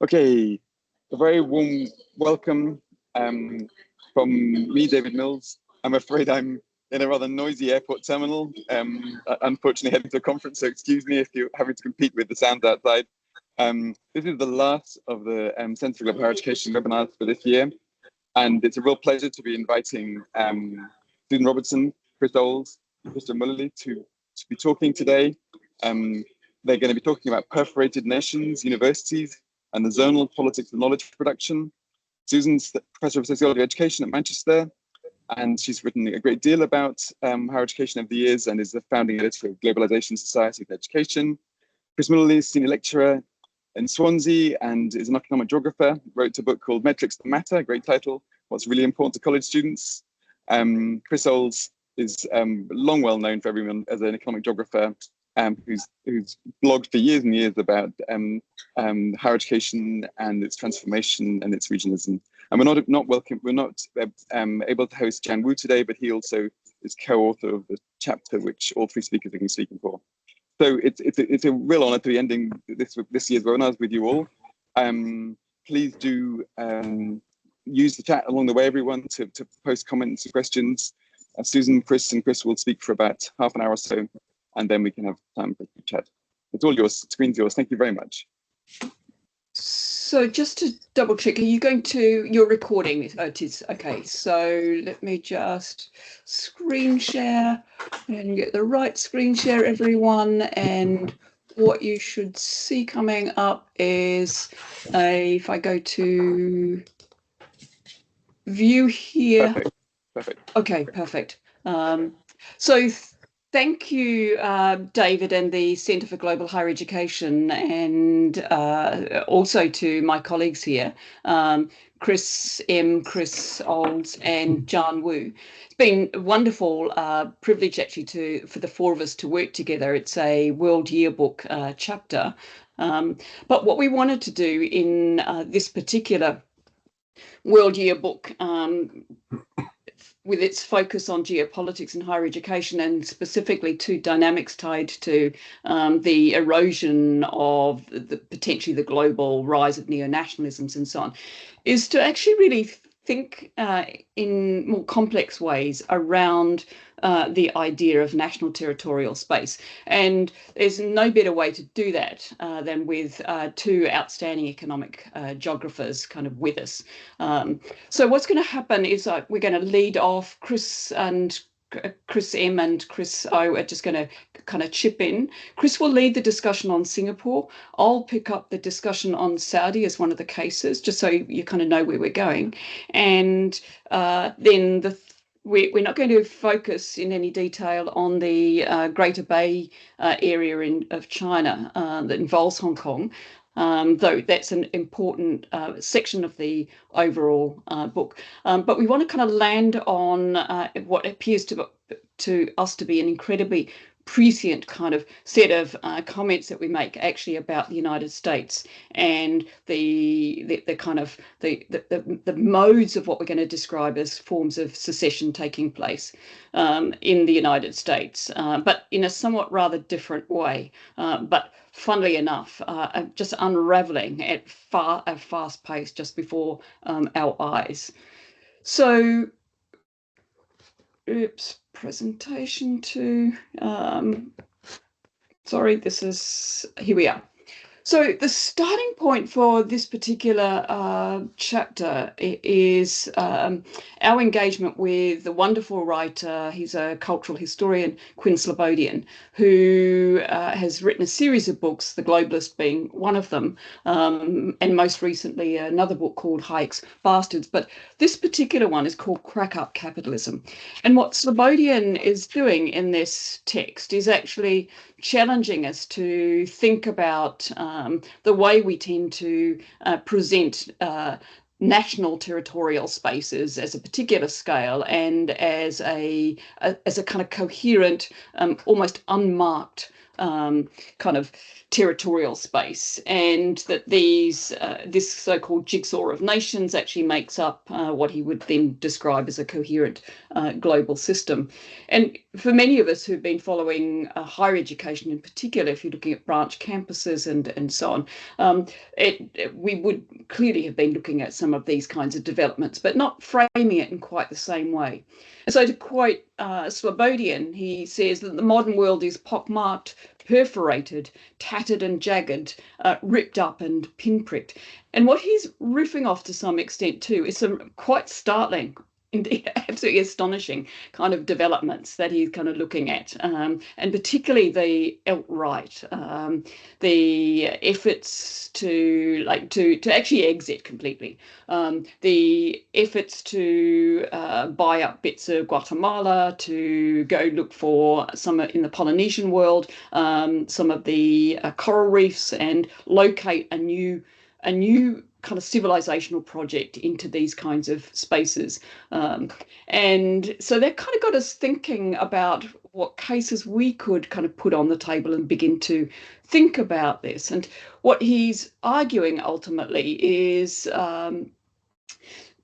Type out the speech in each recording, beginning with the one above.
Okay, a very warm welcome from me, David Mills. I'm afraid I'm in a rather noisy airport terminal, unfortunately heading to a conference, so excuse me if you're having to compete with the sound outside. This is the last of the Centre for Global Higher Education webinars for this year, and it's a real pleasure to be inviting Susan Robertson, Chris Oles, Krista Mullally to be talking today. They're going to be talking about perforated nations, universities, and the zonal politics of knowledge production. Susan's the Professor of Sociology of Education at Manchester, and she's written a great deal about higher education over the years and is the founding editor of Globalization Society of Education. Chris Mullally is Senior Lecturer in Swansea and is an economic geographer, wrote a book called Metrics That Matter, great title, What's Really Important to College Students. Chris Oles is long well known for everyone as an economic geographer, who's blogged for years and years about higher education and its transformation and its regionalism. And we're not able to host Jan Wu today, but he also is co-author of the chapter which all three speakers are going to be speaking for. So it's a real honor to be ending this year's webinars with you all. Please do use the chat along the way, everyone, to post comments and questions. Susan, Chris, and Chris will speak for about half an hour or so, and then we can have time for chat. It's all yours, screen's yours. Thank you very much. So just to double check, are you going to, you're recording? Oh, it is, okay. So let me just screen share and get the right screen share, everyone. And what you should see coming up is, if I go to view here. Perfect. Okay, perfect. So thank you, David, and the Centre for Global Higher Education, and also to my colleagues here, Chris M, Chris Oles, and Jan Wu. It's been a wonderful privilege, actually, for the four of us to work together. It's a World Yearbook chapter. But what we wanted to do in this particular World Yearbook, with its focus on geopolitics and higher education, and specifically two dynamics tied to the erosion of potentially the global rise of neo-nationalisms and so on, is to actually really think in more complex ways around the idea of national territorial space. And there's no better way to do that than with two outstanding economic geographers kind of with us. So what's going to happen is we're going to lead off. Chris M and Chris O are just going to kind of chip in. Chris will lead the discussion on Singapore. I'll pick up the discussion on Saudi as one of the cases, just so you kind of know where we're going. And then we're not going to focus in any detail on the Greater Bay area of China that involves Hong Kong, though that's an important section of the overall book. But we want to kind of land on what appears to us to be an incredibly prescient kind of set of comments that we make actually about the United States and the kind of the modes of what we're going to describe as forms of secession taking place in the United States, but in a somewhat rather different way. But funnily enough, just unraveling at a fast pace just before our eyes. So, oops, presentation to, sorry, here we are. So the starting point for this particular chapter is our engagement with the wonderful writer, he's a cultural historian, Quinn Slobodian, who has written a series of books, The Globalist being one of them, and most recently another book called Hayek's Bastards. But this particular one is called Crack Up Capitalism. And what Slobodian is doing in this text is actually challenging us to think about the way we tend to present national territorial spaces as a particular scale and as a kind of coherent, almost unmarked kind of territorial space, and that this so-called jigsaw of nations actually makes up what he would then describe as a coherent global system. And for many of us who've been following higher education in particular, if you're looking at branch campuses and so on, we would clearly have been looking at some of these kinds of developments, but not framing it in quite the same way. So to quote Slobodian, he says that the modern world is pockmarked, perforated, tattered and jagged, ripped up and pinpricked. And what he's riffing off to some extent too is some quite startling, indeed absolutely astonishing kind of developments that he's kind of looking at, and particularly the alt-right, the efforts to actually exit completely, the efforts to buy up bits of Guatemala, to go look for some in the Polynesian world, some of the coral reefs, and locate a new kind of civilizational project into these kinds of spaces. And so that kind of got us thinking about what cases we could kind of put on the table and begin to think about this. And what he's arguing ultimately is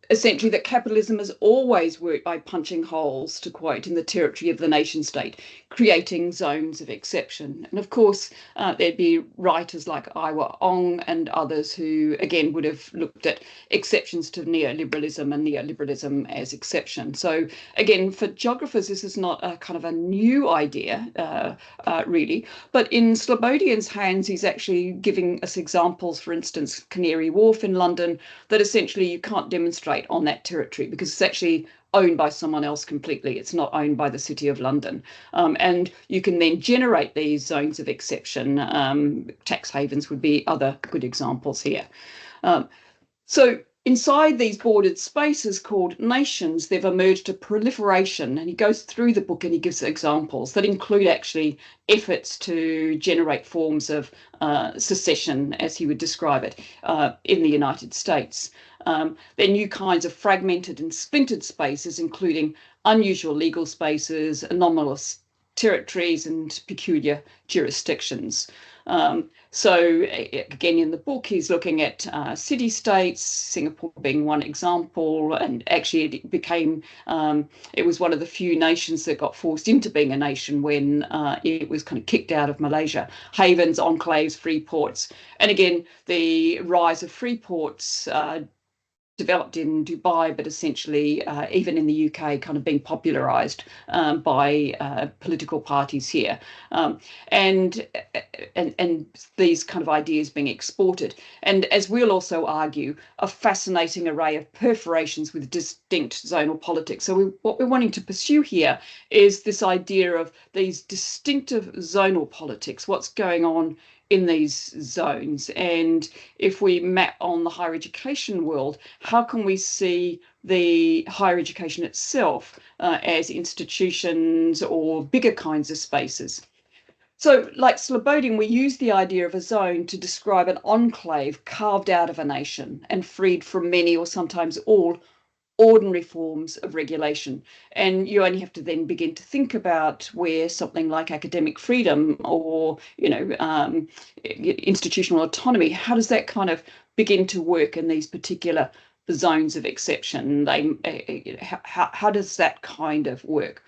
essentially that capitalism has always worked by punching holes, to quote, in the territory of the nation state, creating zones of exception. And of course, there'd be writers like Iwa Ong and others who, again, would have looked at exceptions to neoliberalism and neoliberalism as exception. So again, for geographers, this is not a kind of a new idea, really. But in Slobodian's hands, he's actually giving us examples, for instance, Canary Wharf in London, that essentially you can't demonstrate on that territory because it's actually owned by someone else completely. It's not owned by the City of London. And you can then generate these zones of exception. Tax havens would be other good examples here. So inside these bordered spaces called nations, they've emerged a proliferation, and he goes through the book and he gives examples that include actually efforts to generate forms of secession, as he would describe it, in the United States. Then new kinds of fragmented and splintered spaces, including unusual legal spaces, anomalous territories, and peculiar jurisdictions. So again, in the book, he's looking at city-states, Singapore being one example, and actually it became, it was one of the few nations that got forced into being a nation when it was kind of kicked out of Malaysia. Havens, enclaves, free ports. And again, the rise of free ports developed in Dubai, but essentially even in the UK, kind of being popularised by political parties here, and these kind of ideas being exported. And as we'll also argue, a fascinating array of perforations with distinct zonal politics. So what we're wanting to pursue here is this idea of these distinctive zonal politics, what's going on in these zones. And if we map on the higher education world, how can we see the higher education itself as institutions or bigger kinds of spaces? So like Slobodian, we use the idea of a zone to describe an enclave carved out of a nation and freed from many or sometimes all ordinary forms of regulation. And you only have to then begin to think about where something like academic freedom or, institutional autonomy, how does that kind of begin to work in these particular zones of exception? How does that kind of work?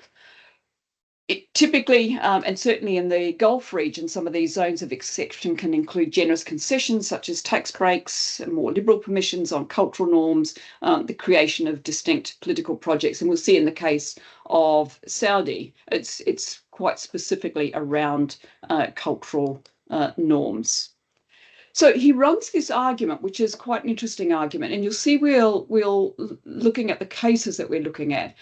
It typically, and certainly in the Gulf region, some of these zones of exception can include generous concessions such as tax breaks, more liberal permissions on cultural norms, the creation of distinct political projects. And we'll see in the case of Saudi, it's quite specifically around cultural norms. So he runs this argument, which is quite an interesting argument, and you'll see we'll looking at the cases that we're looking at.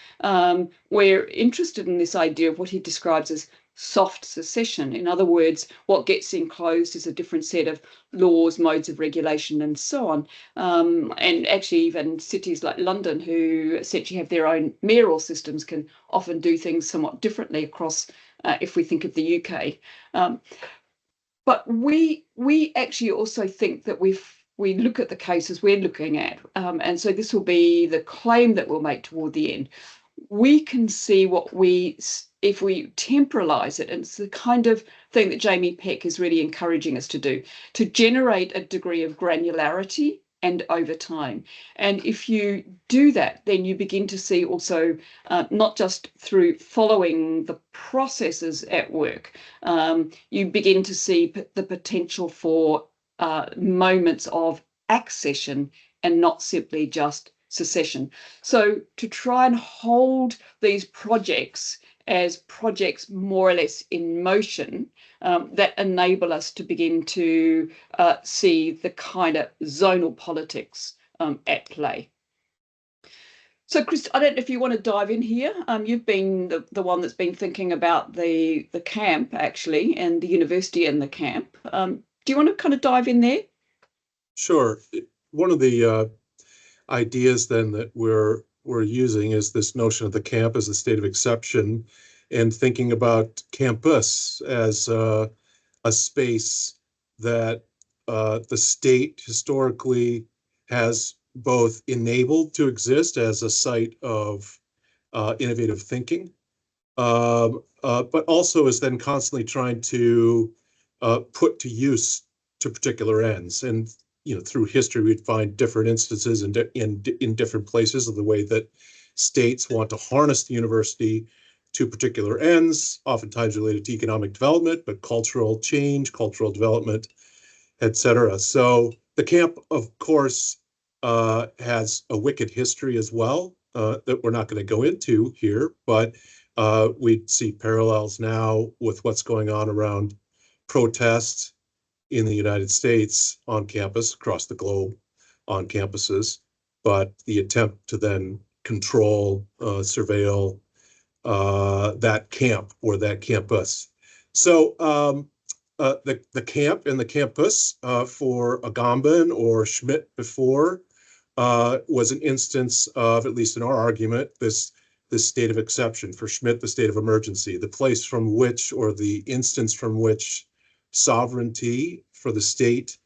We're interested in this idea of what he describes as soft secession. In other words, what gets enclosed is a different set of laws, modes of regulation, and so on. And actually, even cities like London, who essentially have their own mayoral systems, can often do things somewhat differently across, if we think of the UK. But we actually also think that we look at the cases we're looking at, and so this will be the claim that we'll make toward the end. We can see what we if we temporalize it, and it's the kind of thing that Jamie Peck is really encouraging us to do, to generate a degree of granularity and over time. And if you do that, then you begin to see also, not just through following the processes at work, you begin to see the potential for moments of accession and not simply just secession. So to try and hold these projects as projects more or less in motion, that enable us to begin to see the kind of zonal politics at play. So, Chris, I don't know if you want to dive in here. You've been the one that's been thinking about the camp, actually, and the university and the camp. Do you want to kind of dive in there? Sure. One of the ideas then that we're using is this notion of the camp as a state of exception, and thinking about campus as a space that the state historically has both enabled to exist as a site of innovative thinking, but also is then constantly trying to put to use to particular ends. And through history, we'd find different instances in different places of the way that states want to harness the university to particular ends, oftentimes related to economic development, but cultural change, cultural development, etc. So the camp, of course, has a wicked history as well that we're not going to go into here, but we see parallels now with what's going on around protests in the United States on campus, across the globe on campuses, but the attempt to then control, surveil that camp or that campus. So the camp and the campus for Agamben or Schmidt before was an instance of, at least in our argument, this state of exception. For Schmidt, the state of emergency, the place from which, or the instance from which, sovereignty for the state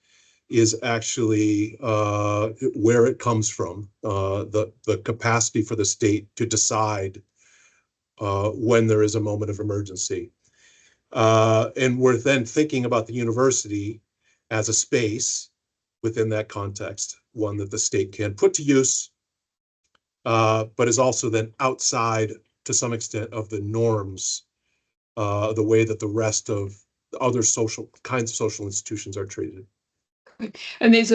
is actually where it comes from, the capacity for the state to decide when there is a moment of emergency. And we're then thinking about the university as a space within that context, one that the state can put to use, but is also then outside to some extent of the norms, the way that the rest of other social kinds of social institutions are treated. And there's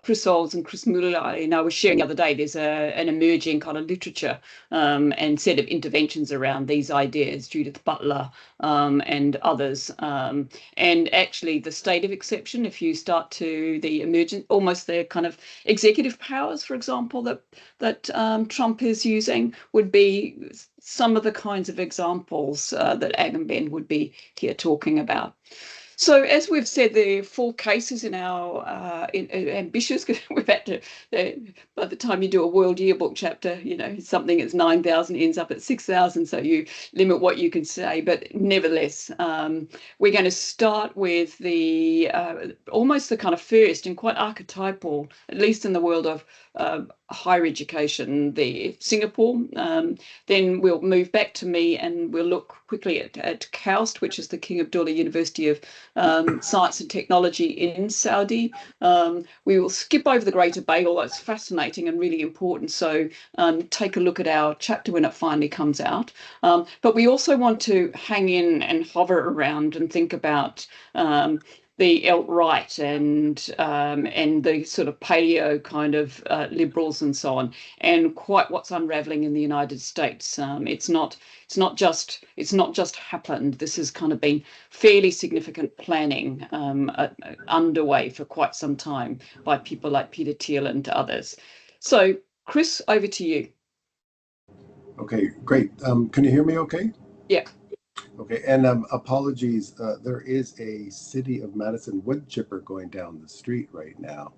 Chris Oles and Chris Muller and I was sharing the other day, there's an emerging kind of literature and set of interventions around these ideas, Judith Butler and others. And actually the state of exception, if you start to the emergent, almost the kind of executive powers, for example, that Trump is using, would be some of the kinds of examples that Agamben would be here talking about. So, as we've said, there are 4 cases in our ambitious, because we've had to, by the time you do a World Yearbook chapter, something that's 9,000 ends up at 6,000, so you limit what you can say. But nevertheless, we're going to start with the almost the kind of first and quite archetypal, at least in the world of higher education, the Singapore. Then we'll move back to me and we'll look quickly at KAUST, which is the King Abdullah University of Science and Technology in Saudi. We will skip over the Greater Bay, although it's fascinating and really important. So take a look at our chapter when it finally comes out. But we also want to hang in and hover around and think about the alt-right and the sort of paleo kind of liberals and so on, and quite what's unraveling in the United States. It's not just happened. This has kind of been fairly significant planning underway for quite some time by people like Peter Thiel and others. So, Chris, over to you. Okay, great. Can you hear me okay? Yeah. Okay, and apologies, there is a City of Madison wood chipper going down the street right now.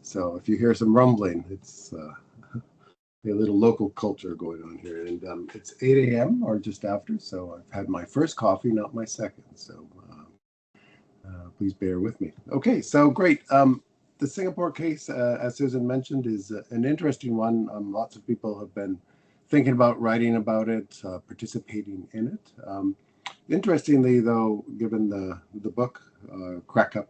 So if you hear some rumbling, it's a little local culture going on here. And it's 8 a.m. or just after, so I've had my first coffee, not my second. So please bear with me. Okay, so great. The Singapore case, as Susan mentioned, is an interesting one. Lots of people have been thinking about writing about it, participating in it. Interestingly, though, given the book, Crack Up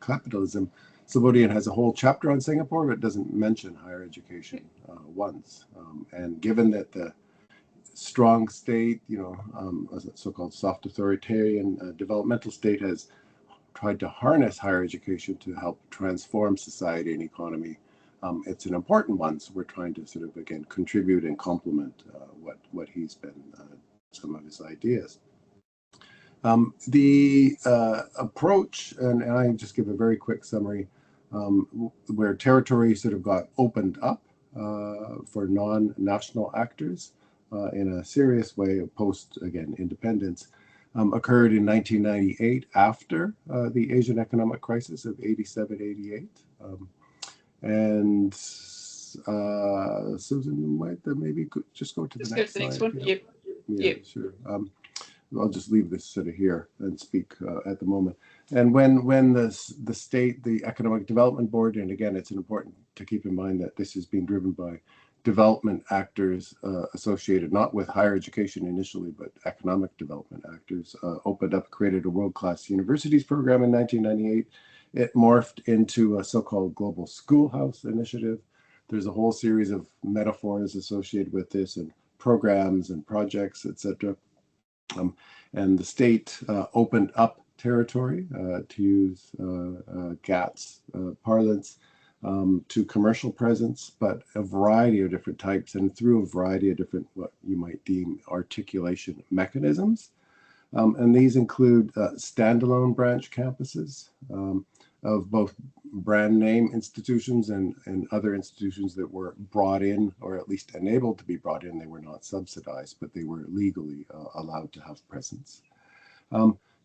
Capitalism, Slobodian has a whole chapter on Singapore, but doesn't mention higher education once. And given that the strong state, a so-called soft authoritarian developmental state has tried to harness higher education to help transform society and economy, it's an important one. So we're trying to sort of, again, contribute and complement what he's been, some of his ideas. The approach, and I just give a very quick summary, where territory sort of got opened up for non-national actors in a serious way post, again, independence, occurred in 1998 after the Asian economic crisis of 87-88. And Susan might maybe just go to the next slide. Next one. Yeah. Yep. Sure. I'll just leave this sort of here and speak at the moment. And when the state, the Economic Development Board, and again, it's important to keep in mind that this is being driven by development actors associated not with higher education initially, but economic development actors, opened up, created a world-class universities program in 1998. It morphed into a so-called global schoolhouse initiative. There's a whole series of metaphors associated with this and programs and projects, etc. And the state opened up territory, to use GATT's parlance, to commercial presence, but a variety of different types and through a variety of different, what you might deem articulation mechanisms. And these include standalone branch campuses of both brand name institutions and other institutions that were brought in, or at least enabled to be brought in. They were not subsidized, but they were legally allowed to have presence.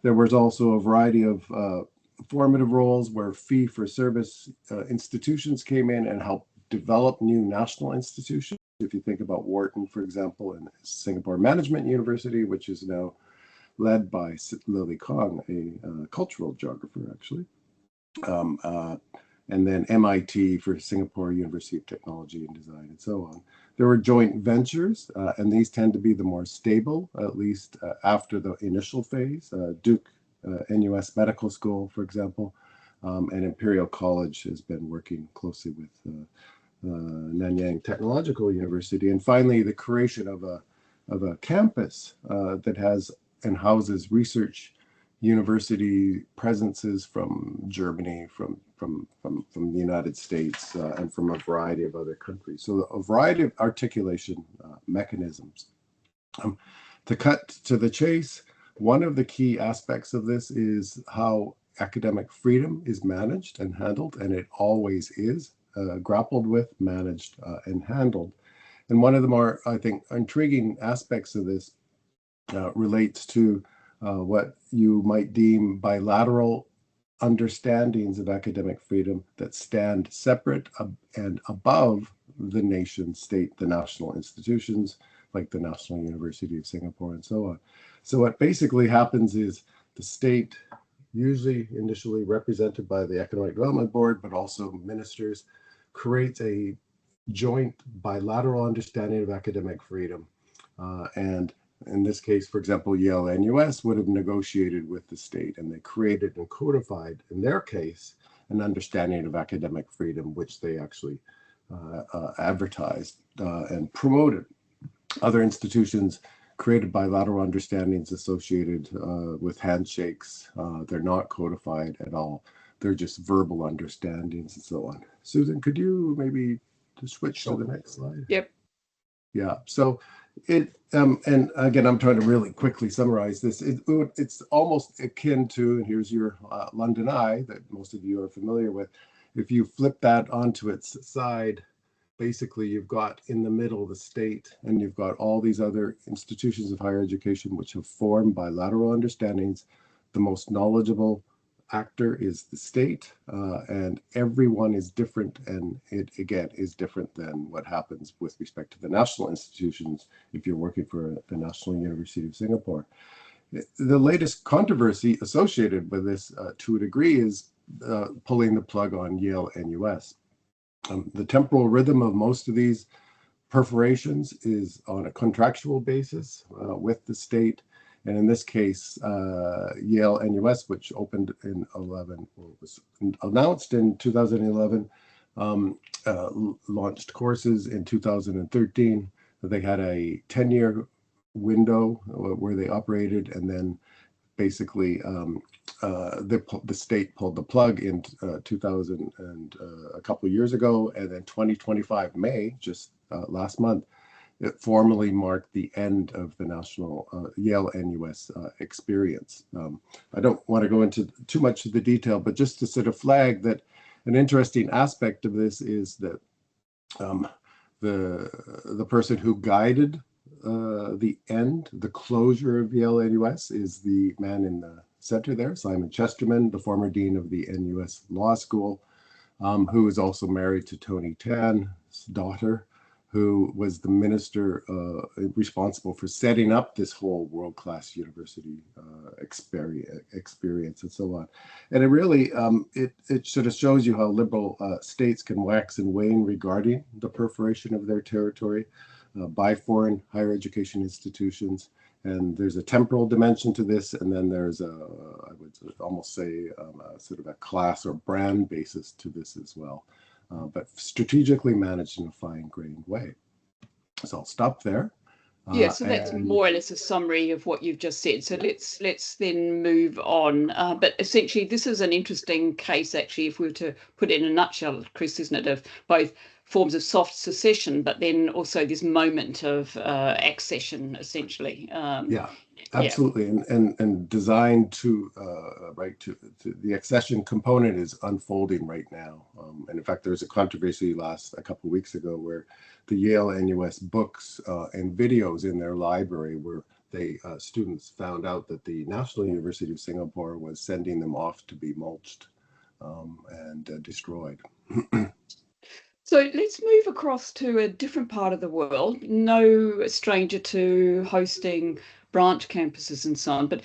There was also a variety of formative roles where fee-for-service institutions came in and helped develop new national institutions. If you think about Wharton, for example, and Singapore Management University, which is now led by Lily Kong, a cultural geographer, actually. And then MIT for Singapore University of Technology and Design, and so on. There were joint ventures, and these tend to be the more stable, at least after the initial phase. Duke NUS Medical School, for example, and Imperial College has been working closely with Nanyang Technological University. And finally, the creation of a campus that has and houses research university presences from Germany, from the United States, and from a variety of other countries. So a variety of articulation mechanisms. To cut to the chase, one of the key aspects of this is how academic freedom is managed and handled, and it always is grappled with, managed, and handled. And one of the more, I think, intriguing aspects of this relates to what you might deem bilateral understandings of academic freedom that stand separate and above the nation state, the national institutions, like the National University of Singapore and so on. So what basically happens is the state, usually initially represented by the Economic Development Board, but also ministers, creates a joint bilateral understanding of academic freedom. And in this case, for example, Yale NUS would have negotiated with the state, and they created and codified, in their case, an understanding of academic freedom, which they actually advertised and promoted. Other institutions created bilateral understandings associated with handshakes. They're not codified at all. They're just verbal understandings and so on. Susan, could you maybe switch to the next slide? Yep. Yeah, so it, and again, I'm trying to really quickly summarize this. It's almost akin to, and here's your London Eye that most of you are familiar with. If you flip that onto its side, basically you've got in the middle the state, and you've got all these other institutions of higher education which have formed bilateral understandings. The most knowledgeable actor is the state, and everyone is different, and it again is different than what happens with respect to the national institutions if you're working for the National University of Singapore. The latest controversy associated with this to a degree is pulling the plug on Yale NUS. The temporal rhythm of most of these Perforations is on a contractual basis with the state. And in this case, Yale NUS, which opened in 11, or was announced in 2011, launched courses in 2013. They had a 10-year window where they operated, and then basically the state pulled the plug in 2000 and a couple of years ago, and then 2025 May, just last month, it formally marked the end of the national Yale NUS experience. I don't want to go into too much of the detail, but just to sort of flag that an interesting aspect of this is that the person who guided the closure of Yale NUS is the man in the center there, Simon Chesterman, the former dean of the NUS Law School, who is also married to Tony Tan's daughter, who was the minister responsible for setting up this whole world-class university experience and so on. And it really, it sort of shows you how liberal states can wax and wane regarding the perforation of their territory by foreign higher education institutions. And there's a temporal dimension to this, and then there's I would almost say, sort of a class or brand basis to this as well. But strategically managed in a fine-grained way. So I'll stop there. Yeah, so that's more or less a summary of what you've just said. So let's then move on. But essentially, this is an interesting case, actually, if we were to put it in a nutshell, Chris, isn't it, of both forms of soft secession, but then also this moment of accession, essentially. Yeah. Absolutely, and designed to to the accession component is unfolding right now. And in fact, there was a controversy a couple of weeks ago where the Yale NUS books and videos in their library where students found out that the National University of Singapore was sending them off to be mulched and destroyed. So let's move across to a different part of the world. No stranger to hosting branch campuses and so on, but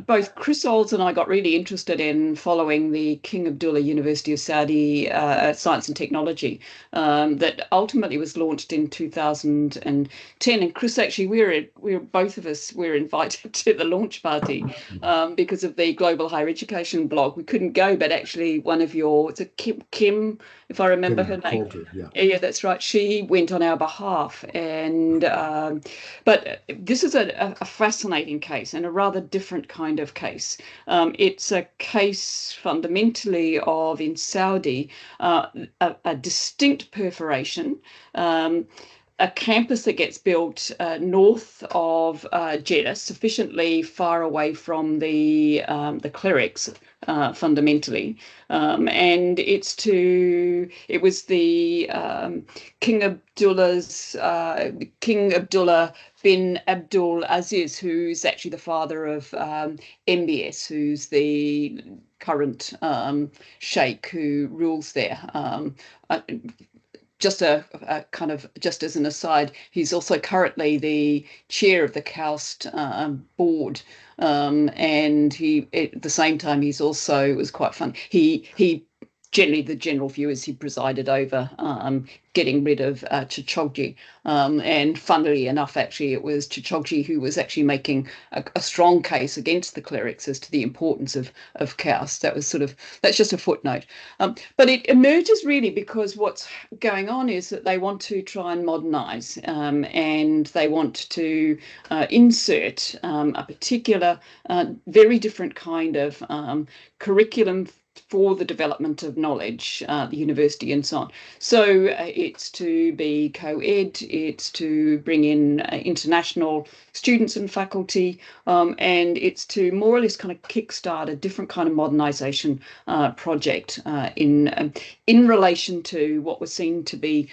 both Chris Olds and I got really interested in following the King Abdullah University of Saudi Science and Technology that ultimately was launched in 2010. And Chris, actually, we're both of us were invited to the launch party because of the Global Higher Education blog. We couldn't go, but actually one of your, it's a Kim, if I remember her name. Coulter, yeah. Yeah, that's right. She went on our behalf, and but this is a fascinating case and a rather different kind of case. It's a case fundamentally of, in Saudi, a distinct perforation, a campus that gets built north of Jeddah, sufficiently far away from the clerics, fundamentally, and it was the King Abdullah bin Abdul Aziz, who's actually the father of MBS, who's the current sheikh who rules there. Just a kind of, just as an aside, he's also currently the chair of the KAUST board, and he at the same time he's also, it was quite fun, he generally, the general view is he presided over getting rid of Khashoggi, and funnily enough, actually, it was Khashoggi who was actually making a strong case against the clerics as to the importance of KAUST. That was that's just a footnote. But it emerges really because what's going on is that they want to try and modernise, and they want to insert a particular, very different kind of curriculum for the development of knowledge, the university and so on. So it's to be co-ed, it's to bring in international students and faculty, and it's to more or less kind of kickstart a different kind of modernisation project in relation to what was seen to be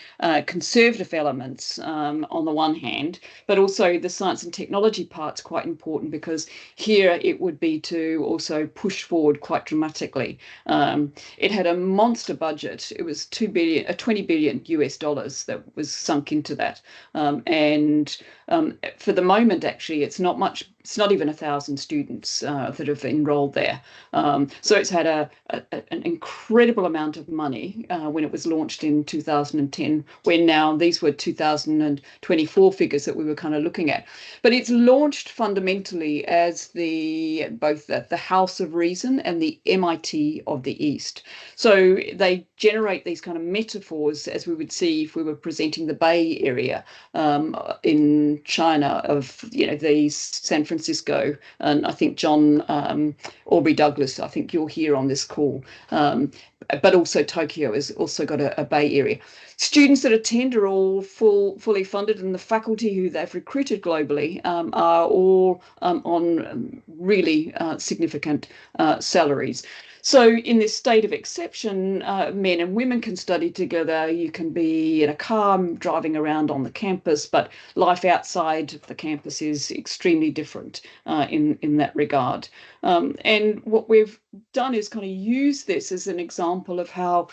conservative elements on the one hand, but also the science and technology part's quite important because here it would be to also push forward quite dramatically. It had a monster budget. It was $20 billion US that was sunk into that. And for the moment, actually, it's not much it's not even 1,000 students that have enrolled there. So it's had an incredible amount of money when it was launched in 2010, when now these were 2024 figures that we were kind of looking at. But it's launched fundamentally as both the House of Reason and the MIT of the East. So they generate these kind of metaphors, as we would see if we were presenting the Bay Area in China, of these San Francisco, and I think John Aubrey Douglas, I think you're here on this call, but also Tokyo has also got a Bay Area. Students that attend are all fully funded, and the faculty who they've recruited globally are all on really significant salaries. So in this state of exception, men and women can study together. You can be in a car driving around on the campus, but life outside the campus is extremely different in that regard. And what we've done is kind of use this as an example of how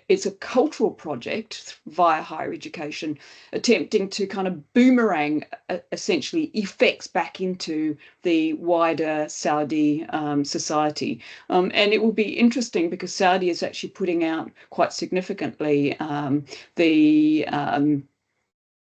it's a cultural project via higher education, attempting to kind of boomerang essentially effects back into the wider Saudi society. And it will be interesting because Saudi is actually putting out quite significantly the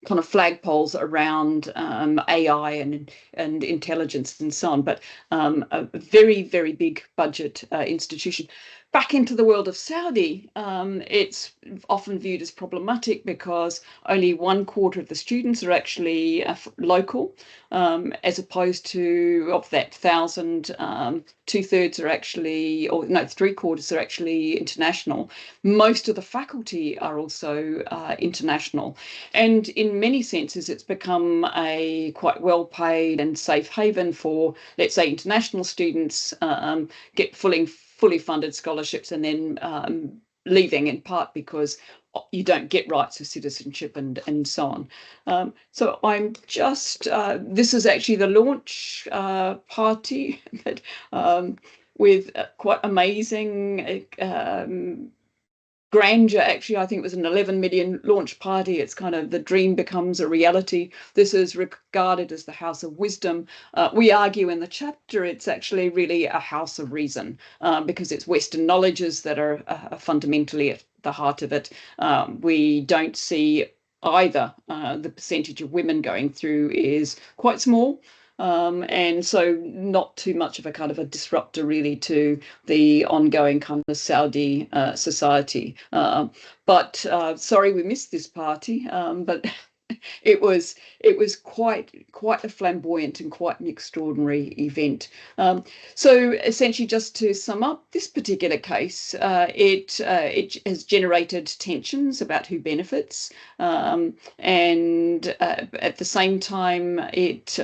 kind of flagpoles around AI and intelligence and so on, but a very, very big budget institution. Back into the world of Saudi, it's often viewed as problematic because only 1/4 of the students are actually local, as opposed to, of that 1,000, 2/3 are actually, or no, 3/4 are actually international. Most of the faculty are also international. And in many senses, it's become a quite well-paid and safe haven for, let's say, international students get fully funded scholarships and then leaving, in part because you don't get rights of citizenship and so on. So I'm just, this is actually the launch party that, with quite amazing grandeur. Actually, I think it was an 11 million launch party. It's kind of the dream becomes a reality. This is regarded as the house of wisdom. We argue in the chapter it's actually really a house of reason, because it's Western knowledges that are fundamentally at the heart of it. We don't see either the percentage of women going through is quite small. And so not too much of a kind of a disruptor really to the ongoing kind of Saudi society. But sorry we missed this party, but it was quite a flamboyant and quite an extraordinary event. So essentially, just to sum up this particular case, it has generated tensions about who benefits, and at the same time, it's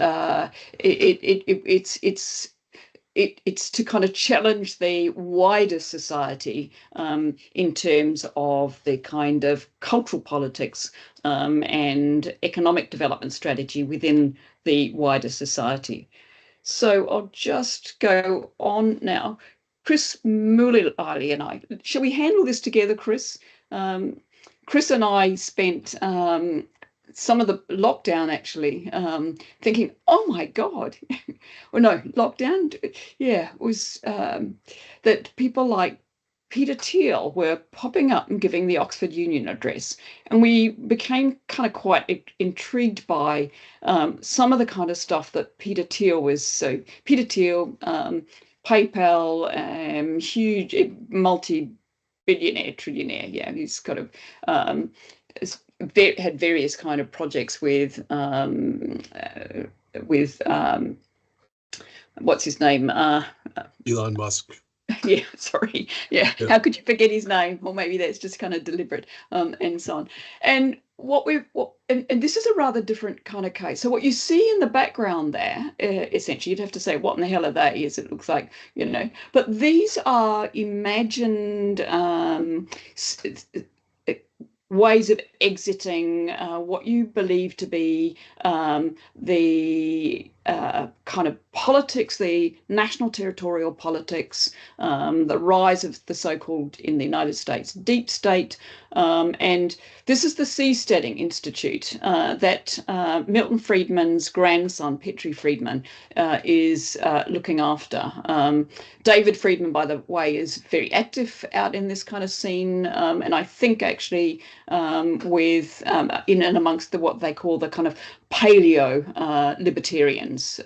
to kind of challenge the wider society in terms of the kind of cultural politics and economic development strategy within the wider society. So I'll just go on now. Chris Mulali and I, shall we handle this together, Chris? Chris and I spent some of the lockdown actually thinking, oh my God, well, no, lockdown, yeah, was that people like Peter Thiel were popping up and giving the Oxford Union address. And we became kind of quite intrigued by some of the kind of stuff that Peter Thiel was. So Peter Thiel, PayPal, huge multi-billionaire, trillionaire, yeah, he's kind of had various kind of projects with what's his name? Elon Musk. Yeah, sorry. Yeah. How could you forget his name? Or maybe that's just kind of deliberate, and so on. And and this is a rather different kind of case. So what you see in the background there, essentially, you'd have to say, what in the hell are they? As it looks like, But these are imagined ways of exiting what you believe to be the kind of politics, the national territorial politics, the rise of the so-called, in the United States, deep state. And this is the Seasteading Institute that Milton Friedman's grandson, Petrie Friedman, is looking after. David Friedman, by the way, is very active out in this kind of scene. And I think actually with in and amongst what they call the kind of paleo libertarians.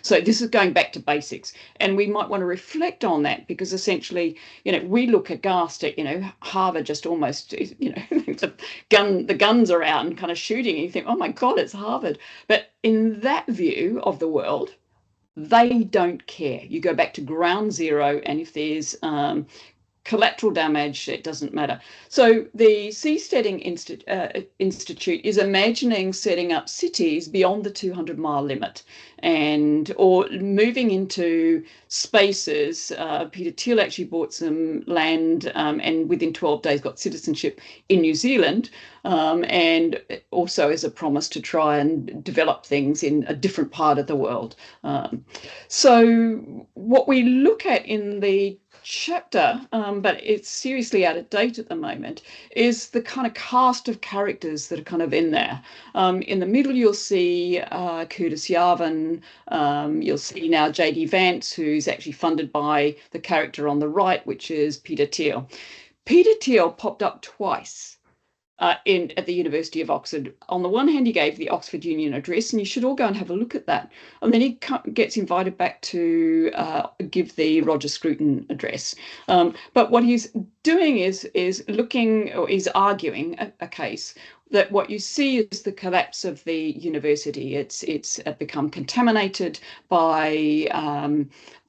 So this is going back to basics, and we might want to reflect on that, because essentially, we look aghast at, Harvard just almost, the guns are out and kind of shooting, and you think, oh my God, it's Harvard. But in that view of the world, they don't care. You go back to ground zero, and if there's collateral damage, it doesn't matter. So the Seasteading Institute is imagining setting up cities beyond the 200-mile limit, or moving into spaces. Peter Thiel actually bought some land and within 12 days got citizenship in New Zealand, and also as a promise to try and develop things in a different part of the world. So what we look at in the chapter, but it's seriously out of date at the moment, is the kind of cast of characters that are kind of in there. In the middle, you'll see Curtis Yarvin. You'll see now J.D. Vance, who's actually funded by the character on the right, which is Peter Thiel. Peter Thiel popped up twice at the University of Oxford. On the one hand, he gave the Oxford Union Address, and you should all go and have a look at that. And then he gets invited back to give the Roger Scruton Address. But what he's doing is looking, or he's arguing a case that what you see is the collapse of the university. It's become contaminated by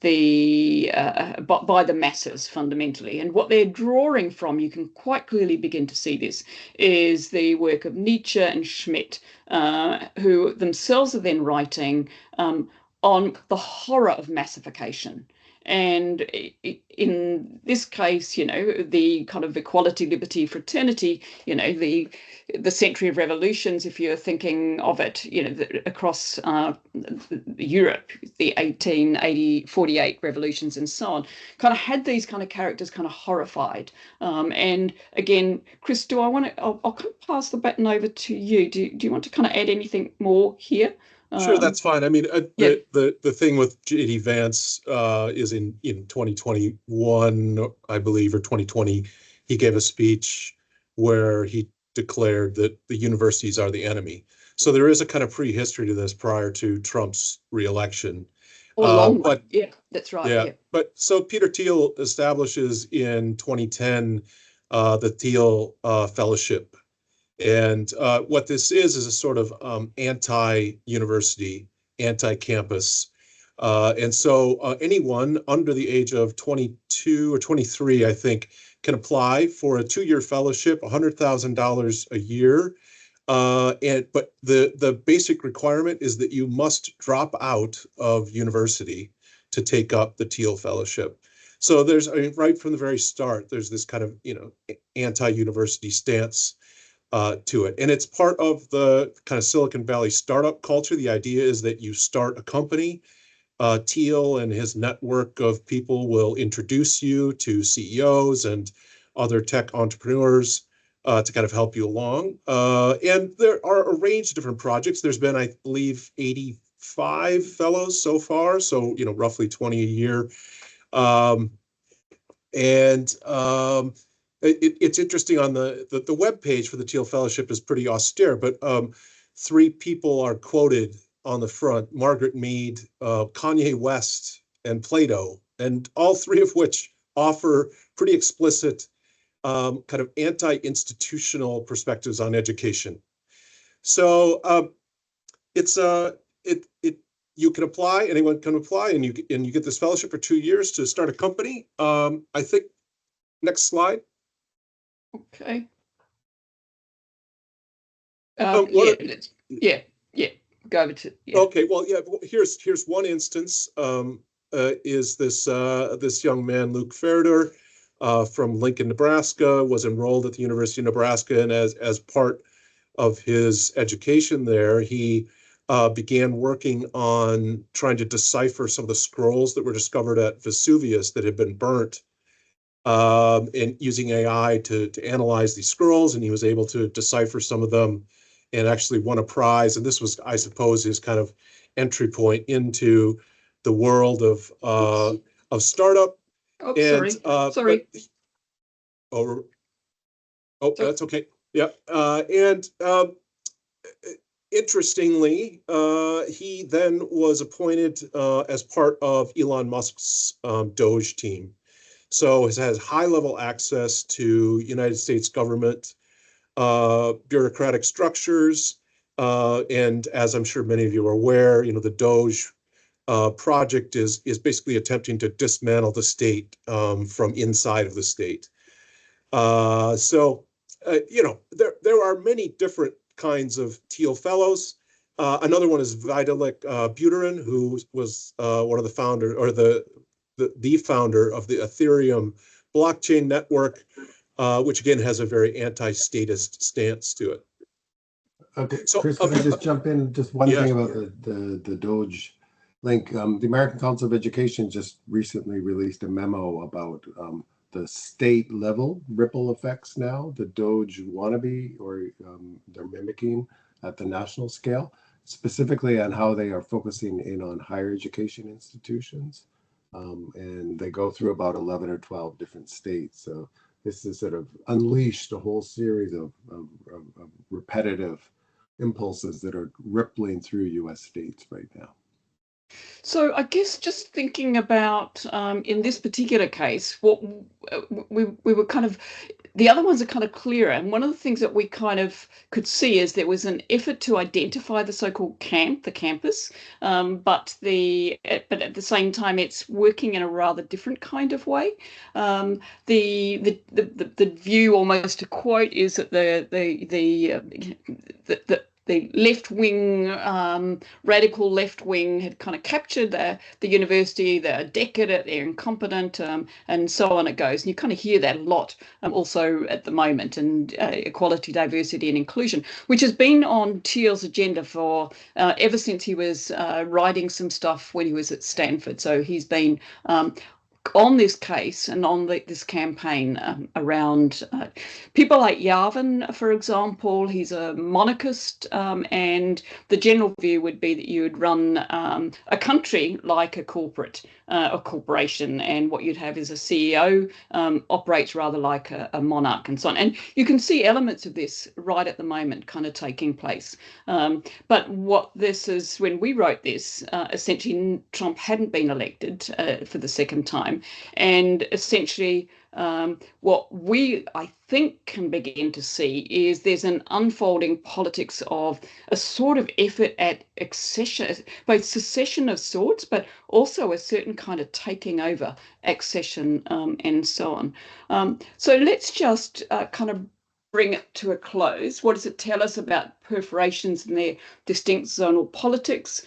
the masses fundamentally, and what they're drawing from, you can quite clearly begin to see this, is the work of Nietzsche and Schmidt, who themselves are then writing on the horror of massification. And in this case, the kind of equality, liberty, fraternity, the century of revolutions, if you're thinking of it, across Europe, the 1848 revolutions and so on, kind of had these kind of characters kind of horrified. And again, Chris, I'll kind of pass the baton over to you. Do you want to kind of add anything more here? Sure, that's fine. I mean, the thing with J.D. Vance is in 2021, I believe, or 2020, he gave a speech where he declared that the universities are the enemy. So there is a kind of prehistory to this prior to Trump's reelection. But yeah, that's right. Yeah. But so Peter Thiel establishes in 2010 the Thiel Fellowship. And what this is a sort of anti-university, anti-campus. And so anyone under the age of 22 or 23, I think, can apply for a 2-year fellowship, $100,000 a year. But the basic requirement is that you must drop out of university to take up the Thiel Fellowship. So right from the very start, there's this kind of, anti-university stance to it. And it's part of the kind of Silicon Valley startup culture. The idea is that you start a company. Thiel and his network of people will introduce you to CEOs and other tech entrepreneurs to kind of help you along. And there are a range of different projects. There's been, I believe, 85 fellows so far. So, roughly 20 a year. It's interesting on the web page for the Thiel Fellowship is pretty austere, but 3 people are quoted on the front: Margaret Mead, Kanye West, and Plato, and all 3 of which offer pretty explicit kind of anti-institutional perspectives on education. So you can apply, anyone can apply, and you get this fellowship for 2 years to start a company. I think next slide. Okay. Go over to. Yeah. Okay. Well, yeah. Here's one instance. Is this young man, Luke Ferder, from Lincoln, Nebraska, was enrolled at the University of Nebraska, and as part of his education there, he began working on trying to decipher some of the scrolls that were discovered at Vesuvius that had been burnt, and using AI to analyze these scrolls, and he was able to decipher some of them and actually won a prize. And this was, I suppose, his kind of entry point into the world of startup. Oh, And, sorry. Oh, So- that's okay. Yeah. Interestingly, he then was appointed as part of Elon Musk's Doge team. So has high-level access to United States government bureaucratic structures, and as I'm sure many of you are aware, the Doge project is basically attempting to dismantle the state from inside of the state. There are many different kinds of Thiel fellows. Another one is Vitalik Buterin, who was one of the founder, or the founder of the Ethereum blockchain network, which again has a very anti-statist stance to it. Okay, So, Chris, can I just jump in? Just one thing about the Doge link. The American Council of Education just recently released a memo about the state level ripple effects now, the Doge wannabe, or they're mimicking at the national scale, specifically on how they are focusing in on higher education institutions. And they go through about 11 or 12 different states. So this is sort of unleashed a whole series of repetitive impulses that are rippling through US states right now. So I guess just thinking about in this particular case, what we were kind of, the other ones are kind of clearer. And one of the things that we kind of could see is there was an effort to identify the so-called the campus, but at the same time, it's working in a rather different kind of way. The view, almost to quote, is that the left wing, radical left wing, had kind of captured the university. They're decadent, they're incompetent, and so on it goes. And you kind of hear that a lot also at the moment. And equality, diversity, and inclusion, which has been on Thiel's agenda for ever since he was writing some stuff when he was at Stanford. So he's been on this case and on this campaign around people like Yavin, for example. He's a monarchist, and the general view would be that you would run a country like a corporation, and what you'd have is a CEO operates rather like a monarch, and so on. And you can see elements of this right at the moment kind of taking place. But what this is, when we wrote this, essentially Trump hadn't been elected for the second time. And essentially, what I think can begin to see is there's an unfolding politics of a sort of effort at accession, both secession of sorts, but also a certain kind of taking over accession, and so on. So let's just kind of bring it to a close. What does it tell us about perforations and their distinct zonal politics?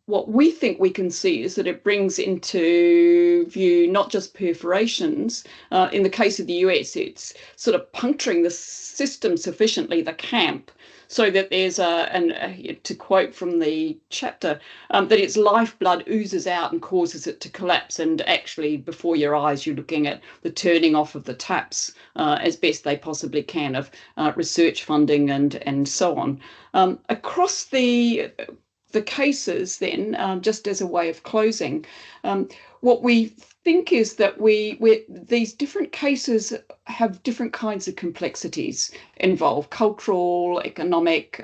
What we think we can see is that it brings into view not just perforations. In the case of the US, it's sort of puncturing the system sufficiently, the camp, so that there's to quote from the chapter, that its lifeblood oozes out and causes it to collapse. And actually, before your eyes, you're looking at the turning off of the taps as best they possibly can of research funding and so on. Across the cases, then, just as a way of closing, what we think is that these different cases have different kinds of complexities involved: cultural, economic,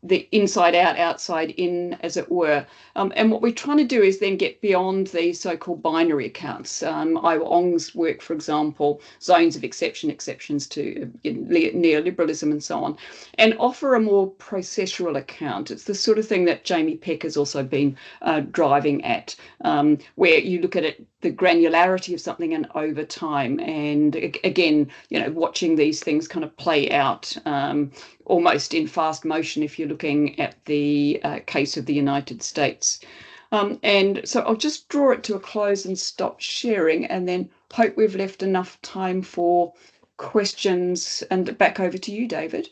the inside out, outside in, as it were. And what we're trying to do is then get beyond the so-called binary accounts. Iowa Ong's work, for example, zones of exception, exceptions to neoliberalism and so on, and offer a more processual account. It's the sort of thing that Jamie Peck has also been driving at, where you look at it, the granularity of something and over time. And again, watching these things kind of play out almost in fast motion if you're looking at the case of the United States. And so I'll just draw it to a close and stop sharing, and then hope we've left enough time for questions. And back over to you, David.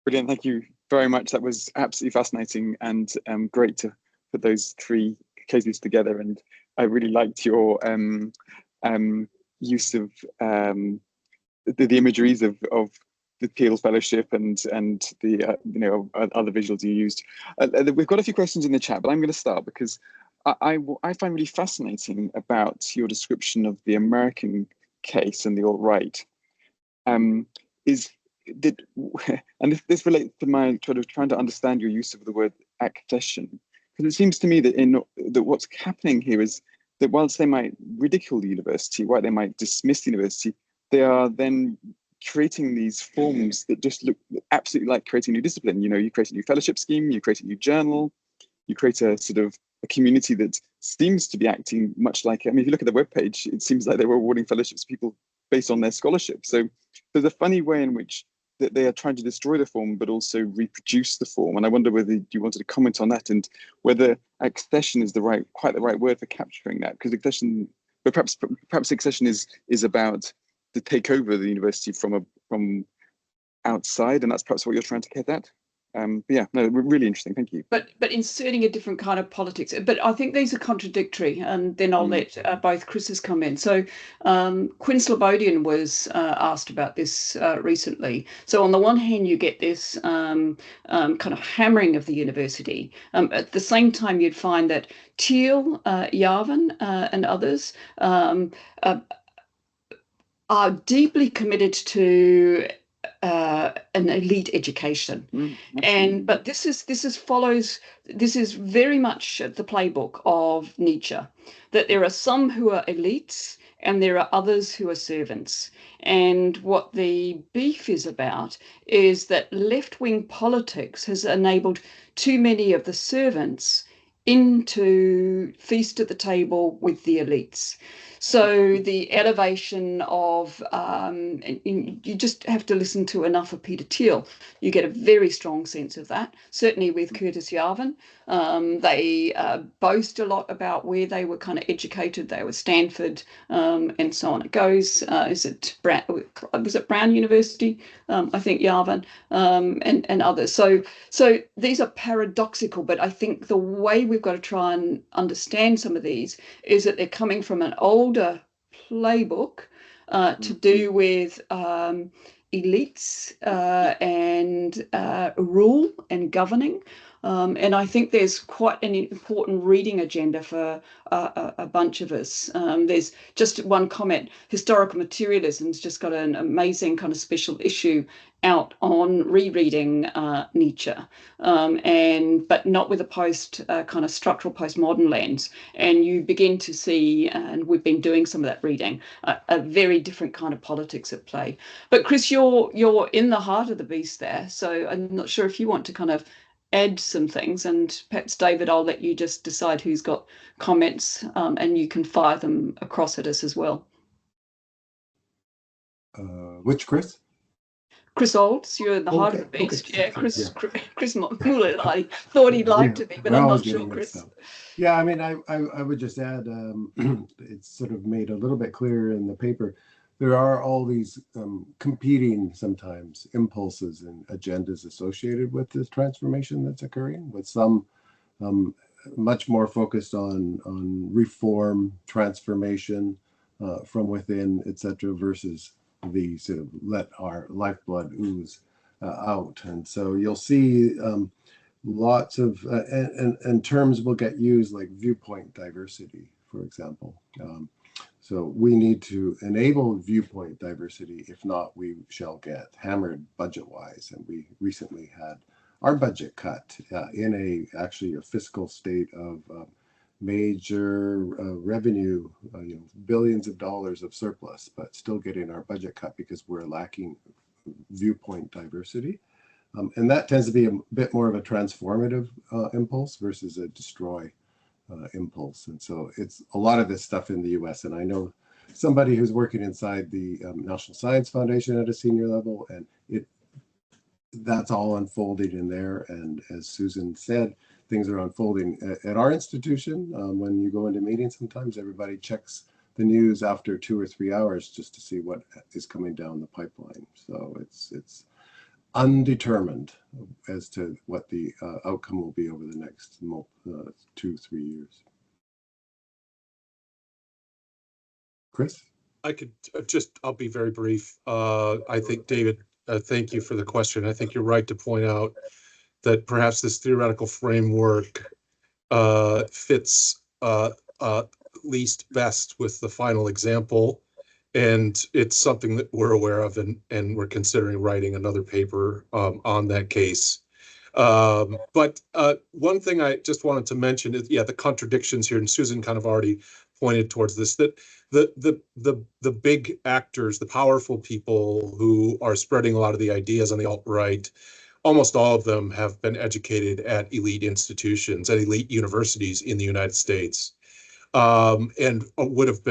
Brilliant. Thank you very much. That was absolutely fascinating and great to put those three cases together. And I really liked your use of the imageries of the Peel Fellowship and the other visuals you used. We've got a few questions in the chat, but I'm going to start because I find really fascinating about your description of the American case and the alt-right. And this relates to my trying to understand your use of the word accession, because it seems to me that what's happening here is that whilst they might ridicule the university, while they might dismiss the university, they are then creating these forms that just look absolutely like creating a new discipline. You create a new fellowship scheme, you create a new journal, you create a sort of a community that seems to be acting much like, if you look at the webpage, it seems like they were awarding fellowships to people based on their scholarship. So there's a funny way in which that they are trying to destroy the form, but also reproduce the form. And I wonder whether you wanted to comment on that and whether accession is quite the right word for capturing that, because accession, but perhaps accession is about to take over the university from outside, and that's perhaps what you're trying to get at. But yeah, no, really interesting. Thank you. But inserting a different kind of politics. But I think these are contradictory, and then I'll let both Chris's come in. So Quinn Slobodian was asked about this recently. So on the one hand, you get this kind of hammering of the university. At the same time, you'd find that Thiel, Yarvin, and others are deeply committed to an elite education, but this is very much the playbook of Nietzsche, that there are some who are elites and there are others who are servants. And what the beef is about is that left-wing politics has enabled too many of the servants into feast at the table with the elites. So the elevation of, you just have to listen to enough of Peter Thiel. You get a very strong sense of that, certainly with Curtis Yarvin. They boast a lot about where they were kind of educated. They were Stanford and so on it goes. Was it Brown University? I think Yarvin and others. So these are paradoxical, but I think the way we've got to try and understand some of these is that they're coming from an older playbook to do with elites and rule and governing. And I think there's quite an important reading agenda for a bunch of us. There's just one comment. Historical Materialism's just got an amazing kind of special issue out on rereading Nietzsche, but not with a kind of structural postmodern lens. And you begin to see, and we've been doing some of that reading, a very different kind of politics at play. But Chris, you're in the heart of the beast there. So I'm not sure if you want to kind of add some things, and perhaps David, I'll let you just decide who's got comments, and you can fire them across at us as well. Which Chris? Chris Olds, you're in the heart of the beast. Okay. Yeah, Chris Muller. I thought he'd like to be, but I'm not sure, Chris. Yeah, I mean, I would just add, it's sort of made a little bit clearer in the paper. There are all these competing, sometimes, impulses and agendas associated with this transformation that's occurring, with some much more focused on reform, transformation from within, etc., versus the sort of let our lifeblood ooze out. And so you'll see lots of, and terms will get used like viewpoint diversity, for example. So we need to enable viewpoint diversity. If not, we shall get hammered budget-wise. And we recently had our budget cut in actually a fiscal state of major revenue, billions of dollars of surplus, but still getting our budget cut because we're lacking viewpoint diversity. And that tends to be a bit more of a transformative impulse versus a destroy impulse. And so it's a lot of this stuff in the US. And I know somebody who's working inside the National Science Foundation at a senior level, and that's all unfolding in there. And as Susan said, things are unfolding at our institution. When you go into meetings, sometimes everybody checks the news after 2 or 3 hours just to see what is coming down the pipeline. So it's undetermined as to what the outcome will be over the next 2-3 years. Chris? I could I'll be very brief. I think, David, thank you for the question. I think you're right to point out that perhaps this theoretical framework fits least best with the final example. And it's something that we're aware of, and we're considering writing another paper on that case. But one thing I just wanted to mention is, the contradictions here, and Susan kind of already pointed towards this, that the big actors, the powerful people who are spreading a lot of the ideas on the alt-right, almost all of them have been educated at elite institutions, at elite universities in the United States. And would have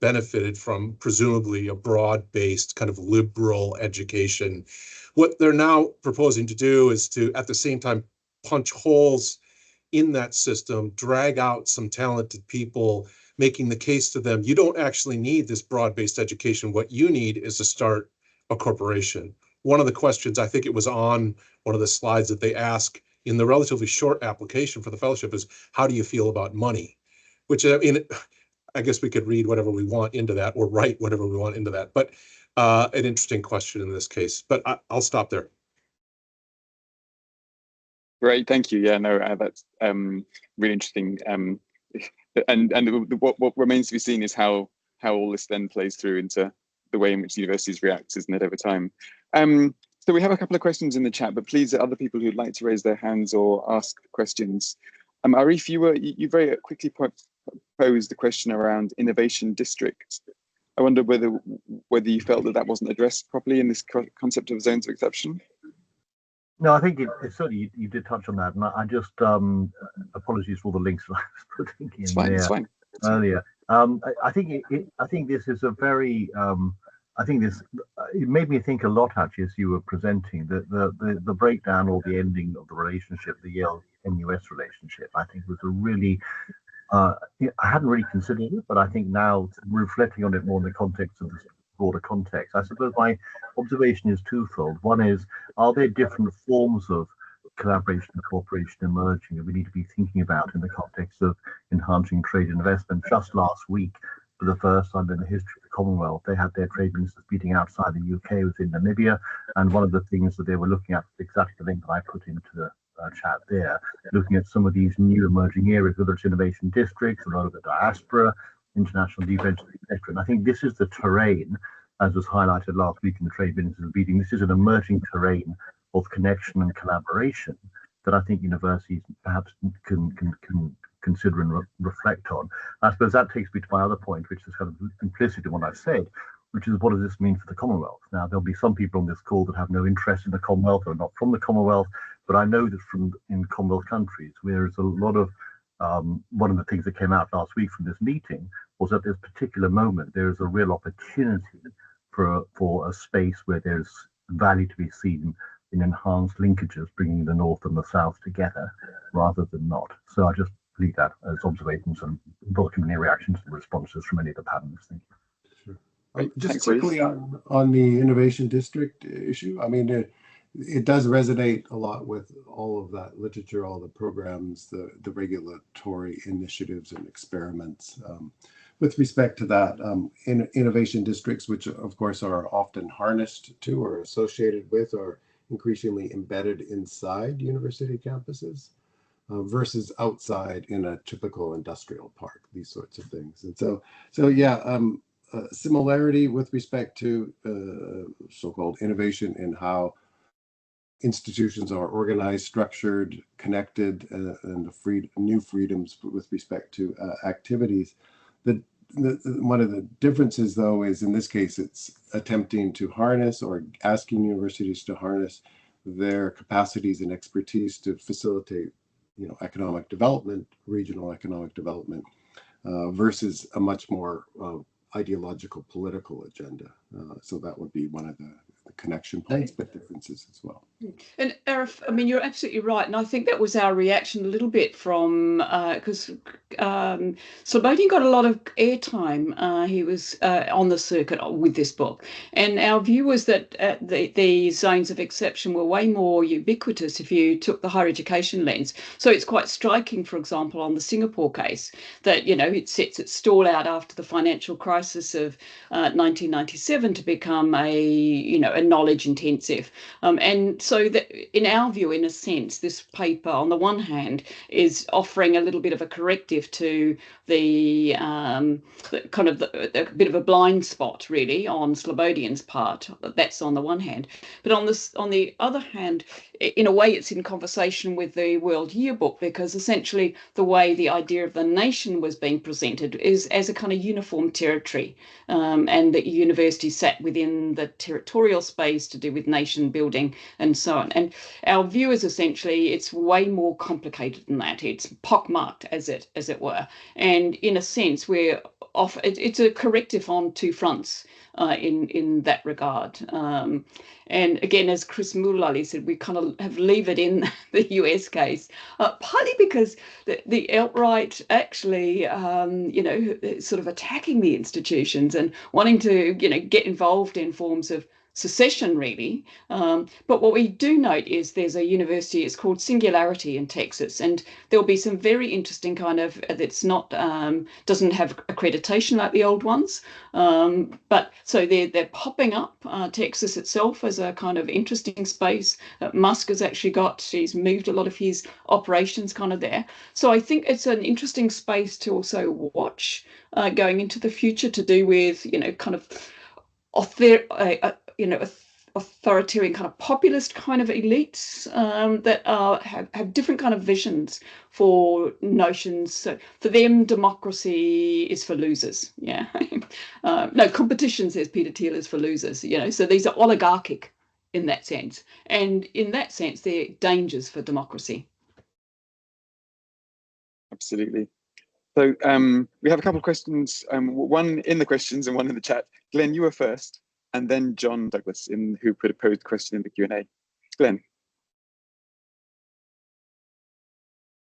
benefited from presumably a broad-based kind of liberal education. What they're now proposing to do is to, at the same time, punch holes in that system, drag out some talented people, making the case to them, you don't actually need this broad-based education. What you need is to start a corporation. One of the questions, I think it was on one of the slides that they ask in the relatively short application for the fellowship, is how do you feel about money? Which, I mean, I guess we could read whatever we want into that, or write whatever we want into that. But an interesting question in this case. But I'll stop there. Great, thank you. Yeah, no, that's really interesting. And what remains to be seen is how all this then plays through into the way in which universities react, isn't it, over time? So we have a couple of questions in the chat, but please, other people who'd like to raise their hands or ask questions. Arif, you very quickly posed the question around innovation districts. I wonder whether you felt that wasn't addressed properly in this concept of zones of exception. No, I think it certainly you did touch on that, and I just apologies for all the links that I was putting in there earlier. I think this is a very I think this it made me think a lot actually as you were presenting the breakdown or the ending of the relationship, the Yale-NUS relationship. I think was a really I hadn't really considered it, but I think now reflecting on it more in the context of this broader context, I suppose my observation is twofold. One is, are there different forms of collaboration and cooperation emerging that we need to be thinking about in the context of enhancing trade and investment? Just last week, for the first time in the history of the Commonwealth, they had their trade ministers meeting outside the UK within Namibia, and one of the things that they were looking at was exactly the link that I put into the chat there, looking at some of these new emerging areas, whether it's innovation districts or the diaspora, international defense, etc. And I think this is the terrain, as was highlighted last week in the trade ministers meeting. This is an emerging terrain of connection and collaboration that I think universities perhaps can consider and reflect on. I suppose that takes me to my other point, which is kind of implicit in what I've said, which is, what does this mean for the Commonwealth? Now, there'll be some people on this call that have no interest in the Commonwealth or not from the Commonwealth, but I know that in Commonwealth countries, where there's a lot of one of the things that came out last week from this meeting was at this particular moment, there is a real opportunity for a space where there's value to be seen in enhanced linkages, bringing the North and the South together rather than not. So I just leave that as observations and welcome any reactions and responses from any of the panelists. Thank you. Sure. Just quickly on the innovation district issue, I mean, it does resonate a lot with all of that literature, all the programs, the regulatory initiatives and experiments. With respect to that, innovation districts, which of course are often harnessed to or associated with or increasingly embedded inside university campuses versus outside in a typical industrial park, these sorts of things. And so yeah, similarity with respect to so-called innovation in how institutions are organized, structured, connected, and the new freedoms with respect to activities. One of the differences, though, is in this case, it's attempting to harness or asking universities to harness their capacities and expertise to facilitate, economic development, regional economic development, versus a much more ideological political agenda. So that would be one of the connection points, but differences as well. And Arif, I mean, you're absolutely right. And I think that was our reaction a little bit from, because Slobodian got a lot of airtime. He was on the circuit with this book. And our view was that the zones of exception were way more ubiquitous if you took the higher education lens. So it's quite striking, for example, on the Singapore case, that, you know, it sets its stall out after the financial crisis of 1997 to become a knowledge intensive. And so that, in our view, in a sense, this paper, on the one hand, is offering a little bit of a corrective to the kind of the bit of a blind spot, really, on Slobodian's part. That's on the one hand. But on the other hand, in a way, it's in conversation with the World Yearbook, because essentially the way the idea of the nation was being presented is as a kind of uniform territory, and that universities sat within the territorial space to do with nation building and so on. And our view is essentially it's way more complicated than that. It's pockmarked, as it were. And in a sense, it's a corrective on two fronts in that regard. And again, as Chris Mullally said, we kind of have leave it in the US case, partly because the alt-right actually, sort of attacking the institutions and wanting to, get involved in forms of secession, really. But what we do note is there's a university, it's called Singularity in Texas, and there'll be some very interesting kind of, that's not, doesn't have accreditation like the old ones. But so they're popping up. Texas itself as a kind of interesting space. Musk has actually he's moved a lot of his operations kind of there. So I think it's an interesting space to also watch going into the future, to do with, kind of authoritarian kind of populist kind of elites that have different kind of visions for notions. So for them, democracy is for losers. Yeah. No, competition, says Peter Thiel, is for losers. So these are oligarchic in that sense. And in that sense, they're dangers for democracy. Absolutely. So we have a couple of questions, one in the questions and one in the chat. Glenn, you were first, and then John Douglas, who put a posed question in the Q&A. Glenn.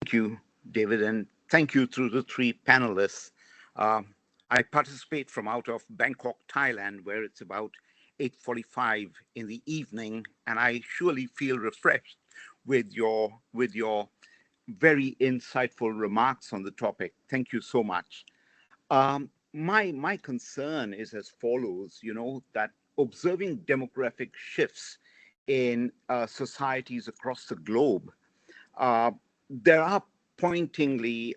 Thank you, David, and thank you to the three panelists. I participate from out of Bangkok, Thailand, where it's about 8:45 in the evening, and I surely feel refreshed with your very insightful remarks on the topic. Thank you so much. My concern is as follows, that observing demographic shifts in societies across the globe, there are pointingly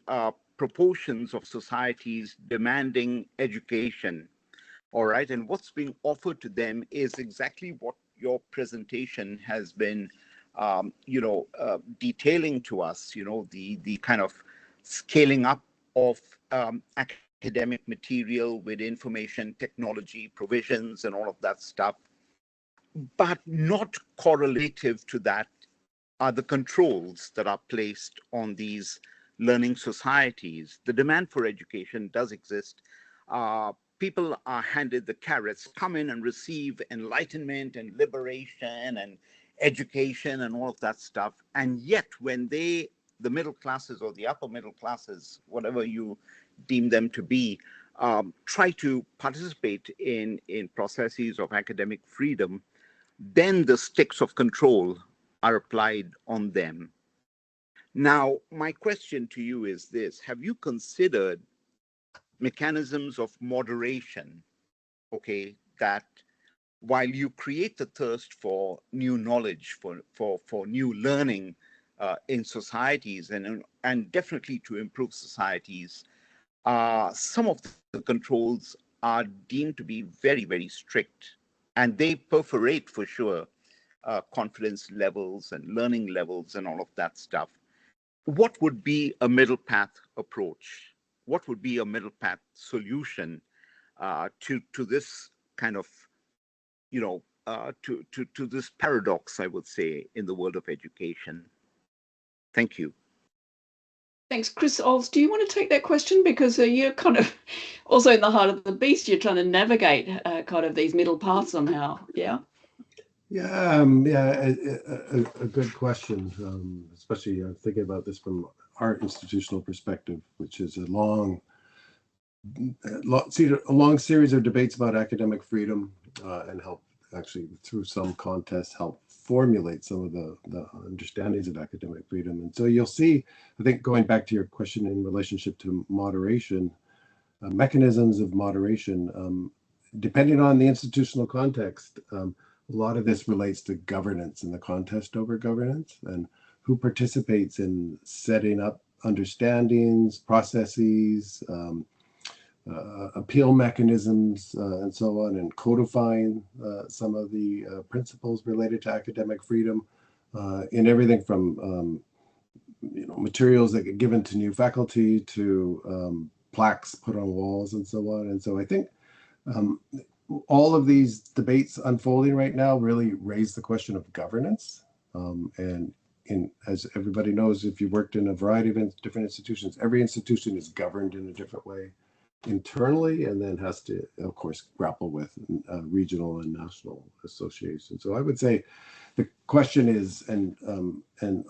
proportions of societies demanding education, all right? And what's being offered to them is exactly what your presentation has been detailing to us, the kind of scaling up of academic material with information technology provisions and all of that stuff. But not correlative to that are the controls that are placed on these learning societies. The demand for education does exist. People are handed the carrots, come in and receive enlightenment and liberation and education and all of that stuff. And yet when the middle classes or the upper middle classes, whatever you deem them to be, try to participate in processes of academic freedom, then the sticks of control are applied on them. Now, my question to you is this: have you considered mechanisms of moderation, okay, that while you create the thirst for new knowledge, for new learning in societies and definitely to improve societies, some of the controls are deemed to be very, very strict, and they perforate for sure confidence levels and learning levels and all of that stuff. What would be a middle path approach? What would be a middle path solution to this kind of, to this paradox, I would say, in the world of education? Thank you. Thanks, Chris Ols. Do you want to take that question? Because you're kind of also in the heart of the beast. You're trying to navigate kind of these middle paths somehow. Yeah. Yeah, a good question, especially thinking about this from our institutional perspective, which is a long series of debates about academic freedom, and help actually through some contests help formulate some of the understandings of academic freedom. And so you'll see, I think, going back to your question in relationship to moderation, mechanisms of moderation, depending on the institutional context, a lot of this relates to governance and the contest over governance and who participates in setting up understandings, processes, appeal mechanisms, and so on, and codifying some of the principles related to academic freedom in everything from materials that get given to new faculty to plaques put on walls and so on. And so I think all of these debates unfolding right now really raise the question of governance. And as everybody knows, if you worked in a variety of different institutions, every institution is governed in a different way internally, and then has to, of course, grapple with regional and national associations. So I would say the question is, and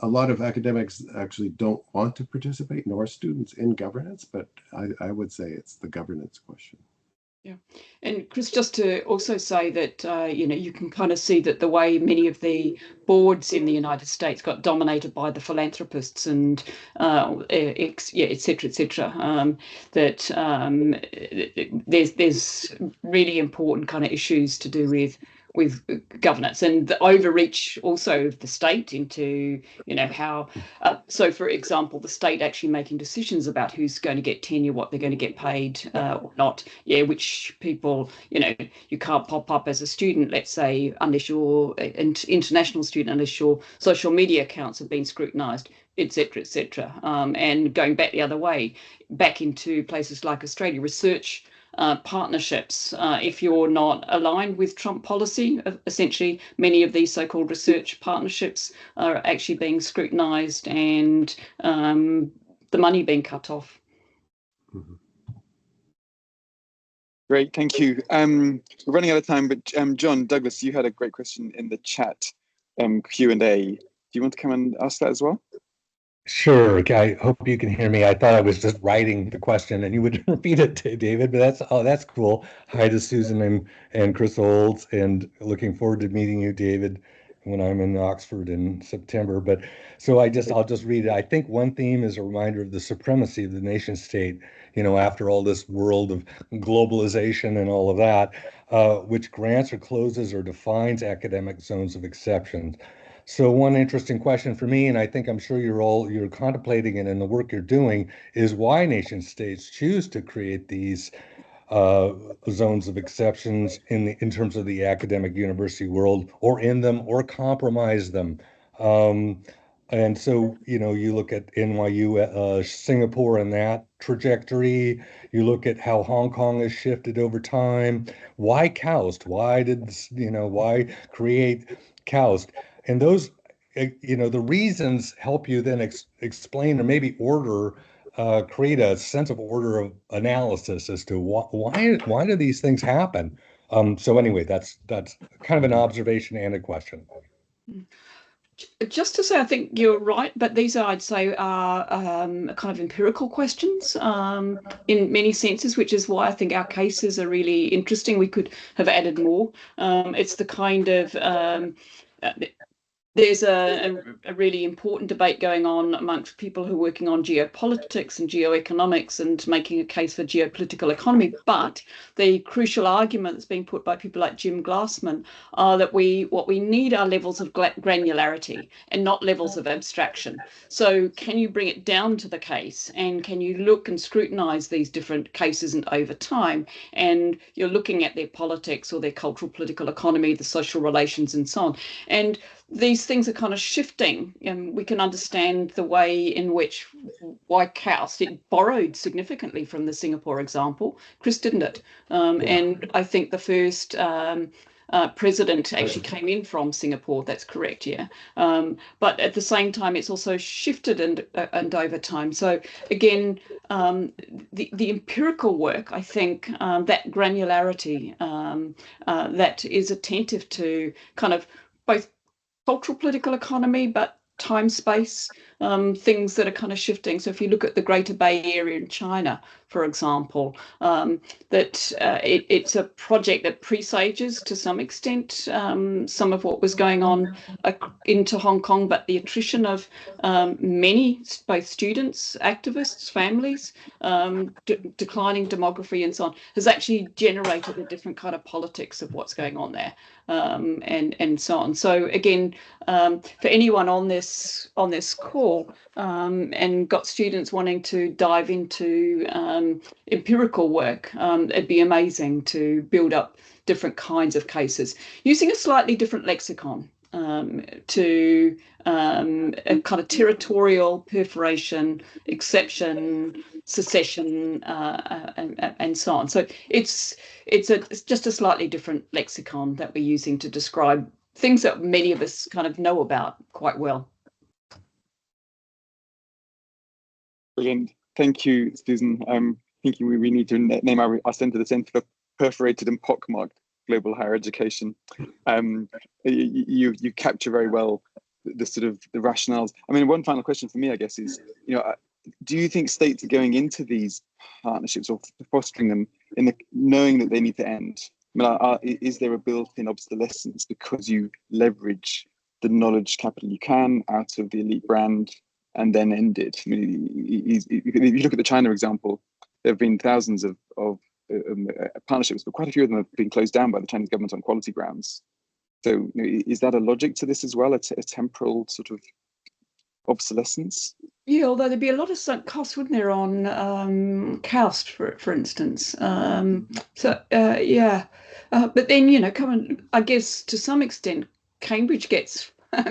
a lot of academics actually don't want to participate, nor students, in governance, but I would say it's the governance question. Yeah, and Chris, just to also say that you can kind of see that the way many of the boards in the United States got dominated by the philanthropists and et cetera, that there's really important kind of issues to do with governance and the overreach also of the state into, how, so for example, the state actually making decisions about who's going to get tenure, what they're going to get paid or not, which people, you can't pop up as a student, let's say, unless you're an international student, unless your social media accounts have been scrutinized, et cetera, and going back the other way, back into places like Australia, research partnerships. If you're not aligned with Trump policy, essentially many of these so-called research partnerships are actually being scrutinized and the money being cut off. Mm-hmm. Great, thank you. We're running out of time, but John, Douglas, you had a great question in the chat Q&A. Do you want to come and ask that as well? Sure. I hope you can hear me. I thought I was just writing the question and you would repeat it, David, but that's cool. Hi to Susan and Chris Olds, and looking forward to meeting you, David, when I'm in Oxford in September. But so I'll just read it. I think one theme is a reminder of the supremacy of the nation state, after all this world of globalization and all of that, which grants or closes or defines academic zones of exception. So one interesting question for me, and I think I'm sure you're contemplating it in the work you're doing, is why nation states choose to create these zones of exceptions in terms of the academic university world, or in them, or compromise them. And so, you look at NYU, Singapore, and that trajectory. You look at how Hong Kong has shifted over time. Why KAUST? Why create KAUST? And those, the reasons help you then explain or maybe create a sense of order of analysis as to why do these things happen. So anyway, that's kind of an observation and a question. Just to say, I think you're right, but these I'd say are kind of empirical questions in many senses, which is why I think our cases are really interesting. We could have added more. It's the kind of there's a really important debate going on amongst people who are working on geopolitics and geoeconomics and making a case for geopolitical economy. But the crucial argument that's being put by people like Jim Glassman are that what we need are levels of granularity and not levels of abstraction. So can you bring it down to the case, and can you look and scrutinize these different cases and over time, and you're looking at their politics or their cultural political economy, the social relations and so on. And these things are kind of shifting, and we can understand the way in which why KAUST, it borrowed significantly from the Singapore example. Chris, didn't it? And I think the first president actually came in from Singapore. That's correct, yeah. But at the same time, it's also shifted and over time. So again, the empirical work, I think, that granularity that is attentive to kind of both cultural political economy, but time space, things that are kind of shifting. So if you look at the Greater Bay Area in China, for example, it's a project that presages to some extent some of what was going on into Hong Kong, but the attrition of many, both students, activists, families, declining demography and so on, has actually generated a different kind of politics of what's going on there, and so on. So again, for anyone on this call, and got students wanting to dive into empirical work, it'd be amazing to build up different kinds of cases using a slightly different lexicon, to a kind of territorial, perforation, accession, secession, and so on. So it's just a slightly different lexicon that we're using to describe things that many of us kind of know about quite well. Brilliant. Thank you, Susan. I'm thinking we need to name our centre the Centre for Perforated and Pockmarked Global Higher Education. You capture very well the sort of the rationales. I mean, one final question for me, I guess, is, do you think states are going into these partnerships or fostering them knowing that they need to end? I mean, is there a built-in obsolescence because you leverage the knowledge capital you can out of the elite brand and then end it? I mean, if you look at the China example, there have been thousands of partnerships, but quite a few of them have been closed down by the Chinese government on quality grounds. So is that a logic to this as well, a temporal sort of obsolescence? Yeah, although there'd be a lot of sunk costs, wouldn't there, on Kaust, for instance. Yeah. But then, I guess to some extent, Cambridge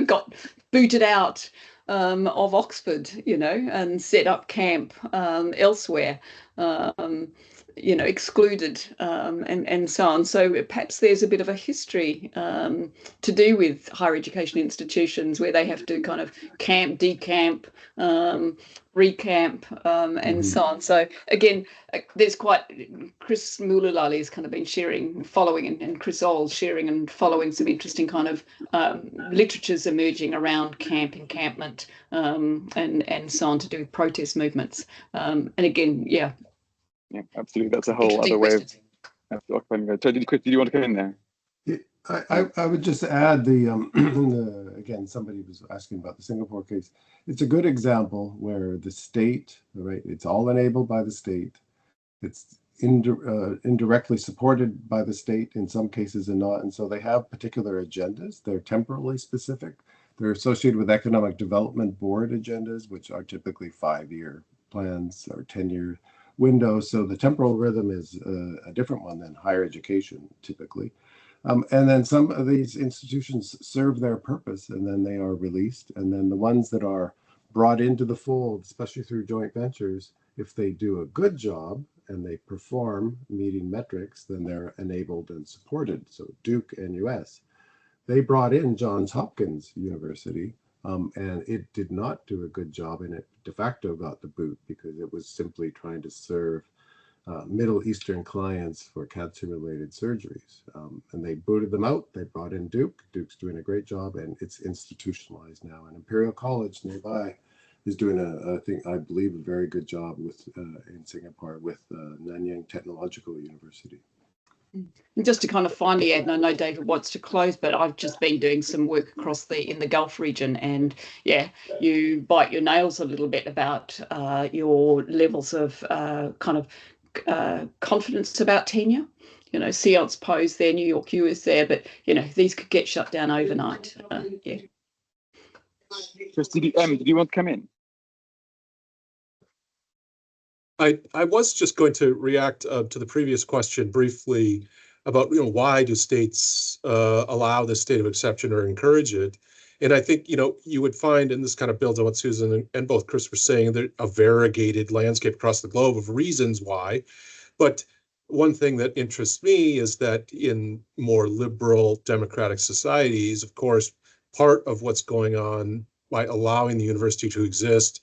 got booted out of Oxford, and set up camp elsewhere, excluded, and so on. So perhaps there's a bit of a history to do with higher education institutions where they have to kind of camp, decamp, recamp, and so on. So again, there's Chris Mulalali has kind of been following, and Chris Oles sharing and following some interesting kind of literatures emerging around encampment, and so on, to do with protest movements. And again, yeah, absolutely. That's a whole other way of occupying. Did you want to come in there? I would just add again, somebody was asking about the Singapore case. It's a good example where the state, right? It's all enabled by the state. It's indirectly supported by the state in some cases and not. And so they have particular agendas. They're temporally specific. They're associated with economic development board agendas, which are typically 5-year plans or 10-year windows. So the temporal rhythm is a different one than higher education typically. And then some of these institutions serve their purpose and then they are released. And then the ones that are brought into the fold, especially through joint ventures, if they do a good job and they perform meeting metrics, then they're enabled and supported. So Duke and US, they brought in Johns Hopkins University, and it did not do a good job, and it de facto got the boot because it was simply trying to serve Middle Eastern clients for cancer-related surgeries. And they booted them out. They brought in Duke. Duke's doing a great job, and it's institutionalized now. And Imperial College nearby is doing I believe, a very good job in Singapore with Nanyang Technological University. And just to kind of finally add, and I know David wants to close, but I've just been doing some work in the Gulf region, and yeah, you bite your nails a little bit about your levels of kind of confidence about tenure. Seance Po's there, New York U is there, but these could get shut down overnight. Yeah. Chris, did you want to come in? I was just going to react to the previous question briefly about why do states allow this state of exception or encourage it? And I think you would find, and this kind of builds on what Susan and both Chris were saying, that a variegated landscape across the globe of reasons why. But one thing that interests me is that in more liberal democratic societies, of course, part of what's going on by allowing the university to exist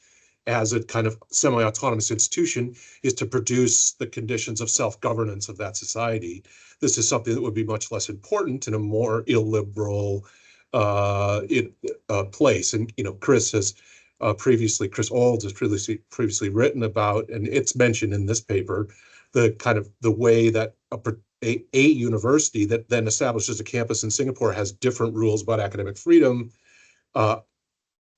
as a kind of semi-autonomous institution is to produce the conditions of self-governance of that society. This is something that would be much less important in a more illiberal, place. And Chris Olds has previously written about, and it's mentioned in this paper, the way that a university that then establishes a campus in Singapore has different rules about academic freedom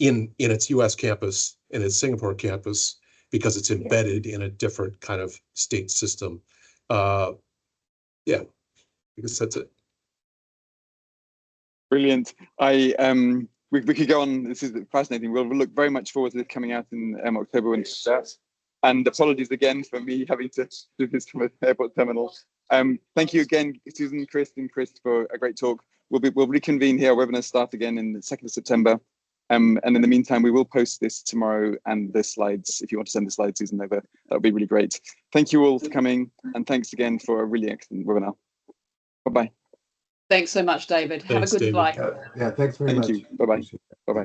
in its U.S. campus and its Singapore campus, because it's embedded in a different kind of state system. I guess that's it. Brilliant. We could go on. This is fascinating. We'll look very much forward to it coming out in October when it starts. And apologies again for me having to do this from an airport terminal. Thank you again, Susan, Chris, for a great talk. We'll reconvene here. Our webinars start again in the 2nd of September. And in the meantime, we will post this tomorrow and the slides. If you want to send the slides, Susan, over, that would be really great. Thank you all for coming, and thanks again for a really excellent webinar. Bye-bye. Thanks so much, David. Have a good flight. Yeah, thanks very much. Thank you. Bye-bye. Bye-bye.